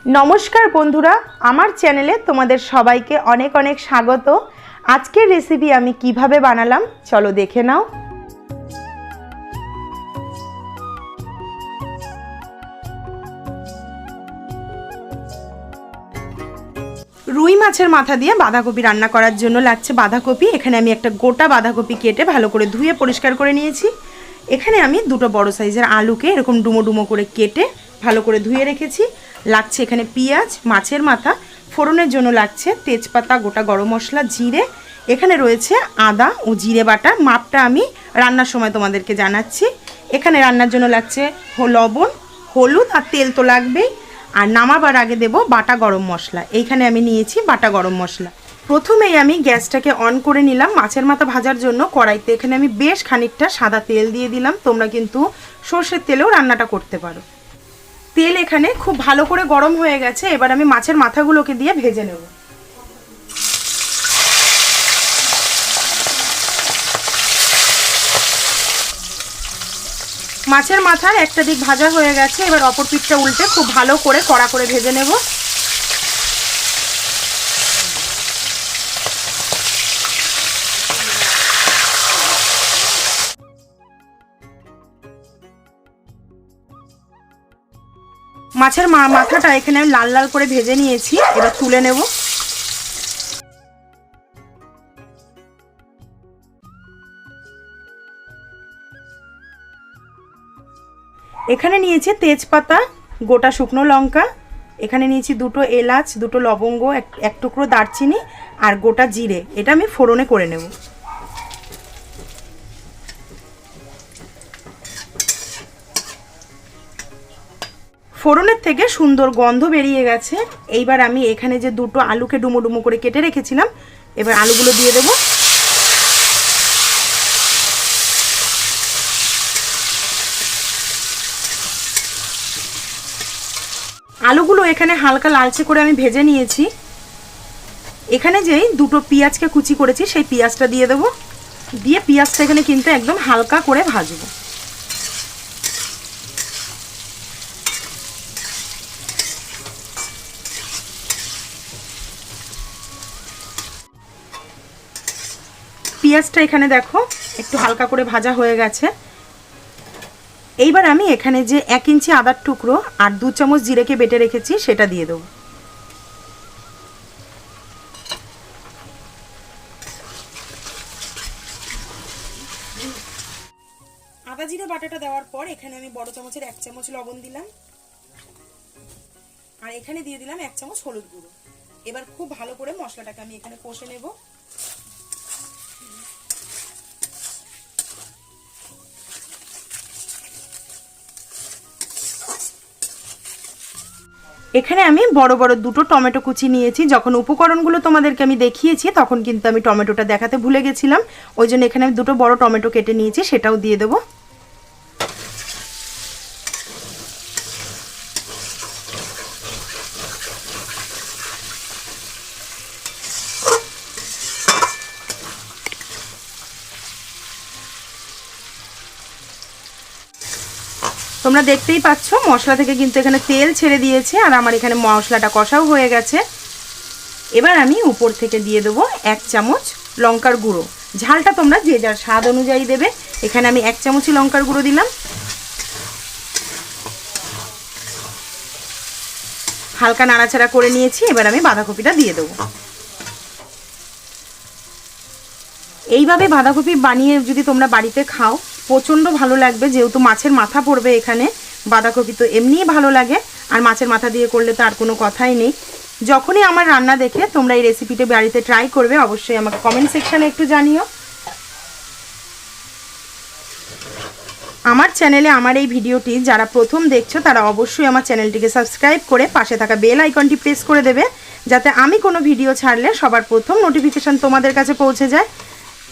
नमस्कार बंधुरा आमार चैनेले तुम्हादेर सबाइके अनेक अनेक स्वागत। आजकेर रेसिपि आमी किभाबे बानालाम चलो देखे नाओ। रुई माछेर माथा दिए बाँधाकपि रान्ना करार जोन्नो लागছে बाँधाकपि। एखाने आमी एकटा गोटा बाँधाकपि केटे भालो करे धुए परिष्कार करे निয়েছি। एखाने आमी दुटो बड़ साइजेर आलूके एरकम डुमो डुमो करे केटे भालो करे धुए रेखेছি। लागছে এখানে পেঁয়াজ, মাছের মাথা, ফোড়নের জন্য লাগছে তেজপাতা, গোটা গরম মশলা, জিরে, এখানে রয়েছে আদা ও জিরে বাটা। মাপটা আমি রান্নার সময় তোমাদেরকে জানাচ্ছি। এখানে রান্নার জন্য লাগছে লবণ, হলুদ আর তেল তো লাগবেই। আর নামাবার আগে দেব বাটা গরম মশলা। এইখানে আমি নিয়েছি বাটা গরম মশলা। প্রথমেই আমি গ্যাসটাকে অন করে নিলাম মাছের মাথা ভাজার জন্য। কড়াইতে এখানে আমি বেশ খানিকটা সাদা তেল দিয়ে দিলাম। তোমরা কিন্তু সরষের তেলেও রান্নাটা করতে পারো। তেল এখানে খুব ভালো করে গরম হয়ে গেছে। এবার আমি মাছের মাথাগুলোকে দিয়ে ভেজে নেব। মাছের মাথার একটা দিক ভাজা হয়ে গেছে। এবার অপর পিঠটা উল্টে খুব ভালো করে কড়া করে ভেজে নেব। মাছের মাথাটা এখানে আমি লাল লাল করে ভেজে নিয়েছি। এবার তুলে নেব। এখানে নিয়েছি তেজপাতা, গোটা শুকনো লঙ্কা, এখানে নিয়েছি দুটো এলাচ, দুটো লবঙ্গ, এক টুকরো দারচিনি আর গোটা জিরে। এটা আমি ফোড়নে করে নেব। ফোড়নের থেকে সুন্দর গন্ধ বেরিয়ে গেছে। এইবার আমি এখানে যে দুটো আলুকে ডুমো ডুমো করে কেটে রেখেছিলাম, এবার আলুগুলো দিয়ে দেব। আলুগুলো এখানে হালকা লালচে করে আমি ভেজে নিয়েছি। এখানে যেই দুটো পেঁয়াজকে কুচি করেছি সেই পেঁয়াজটা দিয়ে দেব। দিয়ে পেঁয়াজটা এখানে কিন্তু একদম হালকা করে ভাজবো। পেঁয়াজটা এখানে দেখো একটু হালকা করে ভাজা হয়ে গেছে। এইবার আমি এখানে যে 1 ইঞ্চি আদার টুকরো আর 2 চামচ জিরেকে বেটে রেখেছি সেটা দিয়ে দেব। আদা জিরে বাটাটা দেওয়ার পর এখানে আমি বড় চামচের 1 চামচ লবণ দিলাম আর এখানে দিয়ে দিলাম 1 চামচ হলুদ গুঁড়ো। এবার খুব ভালো করে মশলাটাকে আমি এখানে কষে নেব। এখানে আমি বড় বড় দুটো টমেটো কুচি নিয়েছি। যখন উপকরণগুলো তোমাদেরকে আমি দেখিয়েছি তখন কিন্তু আমি টমেটোটা দেখাতে ভুলে গেছিলাম। ওই জন্য এখানে আমি দুটো বড় টমেটো কেটে নিয়েছি, সেটাও দিয়ে দেব। তোমরা দেখতেই পাচ্ছ মশলা থেকে কিন্তু এখানে তেল ছেড়ে দিয়েছে আর আমার এখানে মশলাটা কষাও হয়ে গেছে। এবার আমি উপর থেকে দিয়ে দেবো 1 চামচ লঙ্কার গুঁড়ো। ঝালটা তোমরা যে যার স্বাদ অনুযায়ী দেবে। এখানে আমি 1 চামচই লঙ্কার গুঁড়ো দিলাম। হালকা নাড়াচাড়া করে নিয়েছি। এবার আমি বাঁধাকপিটা দিয়ে দেবো। এইভাবে বাঁধাকপি বানিয়ে যদি তোমরা বাড়িতে খাও প্রচণ্ড ভালো লাগবে। যেহেতু মাছের মাথা পড়বে এখানে, বাঁধাকপি তো এমনিই ভালো লাগে আর মাছের মাথা দিয়ে করলে তো আর কোনো কথাই নেই। যখনই আমার রান্না দেখে তোমরা এই রেসিপিটা বাড়িতে ট্রাই করবে অবশ্যই আমাকে কমেন্ট সেকশানে একটু জানিও। আমার চ্যানেলে আমার এই ভিডিওটি যারা প্রথম দেখছো তারা অবশ্যই আমার চ্যানেলটিকে সাবস্ক্রাইব করে পাশে থাকা বেল আইকনটি প্রেস করে দেবে, যাতে আমি কোনো ভিডিও ছাড়লে সবার প্রথম নোটিফিকেশান তোমাদের কাছে পৌঁছে যায়।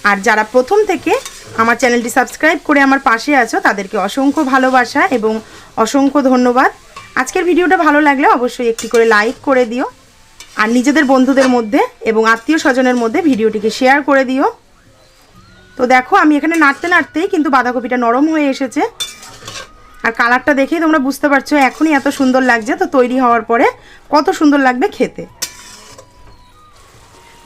আর যারা প্রথম থেকে আমার চ্যানেলটি সাবস্ক্রাইব করে আমার পাশে আছো তাদেরকে অসংখ্য ভালোবাসা এবং অসংখ্য ধন্যবাদ। আজকের ভিডিওটা ভালো লাগলে অবশ্যই একটি করে লাইক করে দিও আর নিজেদের বন্ধুদের মধ্যে এবং আত্মীয় স্বজনের মধ্যে ভিডিওটিকে শেয়ার করে দিও। তো দেখো আমি এখানে নাড়তে নাড়তেই কিন্তু বাঁধাকপিটা নরম হয়ে এসেছে। আর কালারটা দেখেই তোমরা বুঝতে পারছো এখনই এত সুন্দর লাগছে, তো তৈরি হওয়ার পরে কত সুন্দর লাগবে খেতে।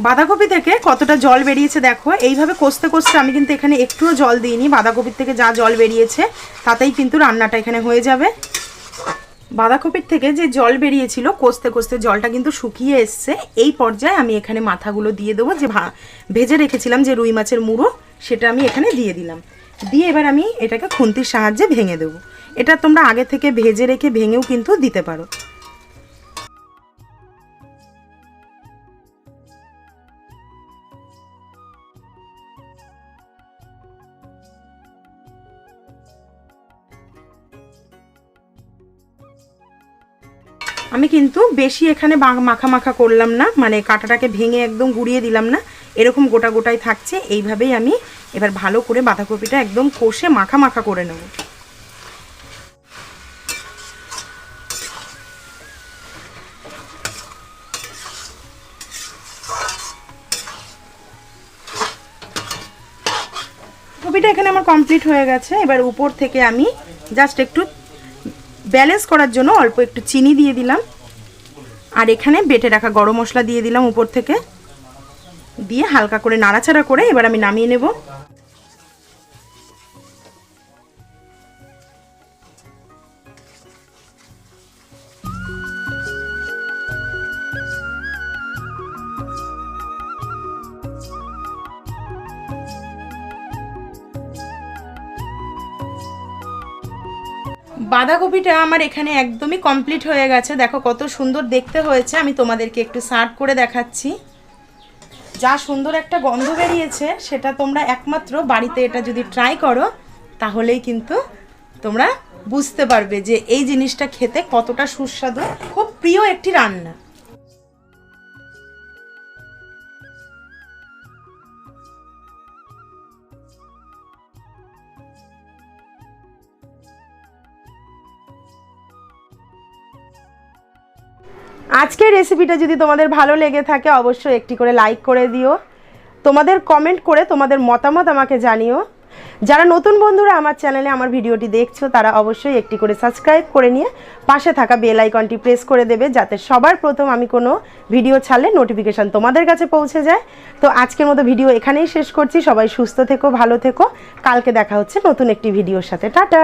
বাঁধাকপি থেকে কতটা জল বেরিয়েছে দেখো। এইভাবে কষতে কষতে আমি কিন্তু এখানে একটুও জল দিইনি, বাঁধাকপির থেকে যা জল বেরিয়েছে তাতেই কিন্তু রান্নাটা এখানে হয়ে যাবে। বাঁধাকপির থেকে যে জল বেরিয়েছিল কষতে কষতে জলটা কিন্তু শুকিয়ে এসছে। এই পর্যায়ে আমি এখানে মাথাগুলো দিয়ে দেবো, যে ভেজে রেখেছিলাম যে রুই মাছের মুড়ো সেটা আমি এখানে দিয়ে দিলাম। দিয়ে এবার আমি এটাকে খুন্তির সাহায্যে ভেঙে দেবো। এটা তোমরা আগে থেকে ভেজে রেখে ভেঙেও কিন্তু দিতে পারো। আমি কিন্তু বেশি এখানে মাখা মাখা করলাম না, মানে কাঁটাটাকে ভেঙে একদম গুঁড়িয়ে দিলাম না, এরকম গোটা গোটাই থাকছে। এইভাবেই আমি এবার ভালো করে বাঁধাকপিটা একদম কষে মাখা মাখা করে নেব। কপিটা এখানে আমার কমপ্লিট হয়ে গেছে। এবার উপর থেকে আমি জাস্ট একটু ব্যালেন্স করার জন্য অল্প একটু চিনি দিয়ে দিলাম, আর এখানে বেটে রাখা গরম মশলা দিয়ে দিলাম উপর থেকে, দিয়ে হালকা করে নাড়াচাড়া করে এবার আমি নামিয়ে নেব। বাঁধাকপিটা আমার এখানে একদমই কমপ্লিট হয়ে গেছে। দেখো কত সুন্দর দেখতে হয়েছে। আমি তোমাদেরকে একটু সার্ভ করে দেখাচ্ছি। যা সুন্দর একটা গন্ধ বেরিয়েছে, সেটা তোমরা একমাত্র বাড়িতে এটা যদি ট্রাই করো তাহলেই কিন্তু তোমরা বুঝতে পারবে যে এই জিনিসটা খেতে কতটা সুস্বাদু। খুব প্রিয় একটি রান্না। আজকের রেসিপিটা যদি তোমাদের ভালো লেগে থাকে অবশ্যই একটি করে লাইক করে দিও, তোমাদের কমেন্ট করে তোমাদের মতামত আমাকে জানিও। যারা নতুন বন্ধুরা আমার চ্যানেলে আমার ভিডিওটি দেখছো তারা অবশ্যই একটি করে সাবস্ক্রাইব করে নিয়ে পাশে থাকা বেল আইকনটি প্রেস করে দেবে, যাতে সবার প্রথম আমি কোনো ভিডিও ছাড়লে নোটিফিকেশান তোমাদের কাছে পৌঁছে যায়। তো আজকের মতো ভিডিও এখানেই শেষ করছি। সবাই সুস্থ থেকো, ভালো থেকো। কালকে দেখা হচ্ছে নতুন একটি ভিডিওর সাথে। টাটা।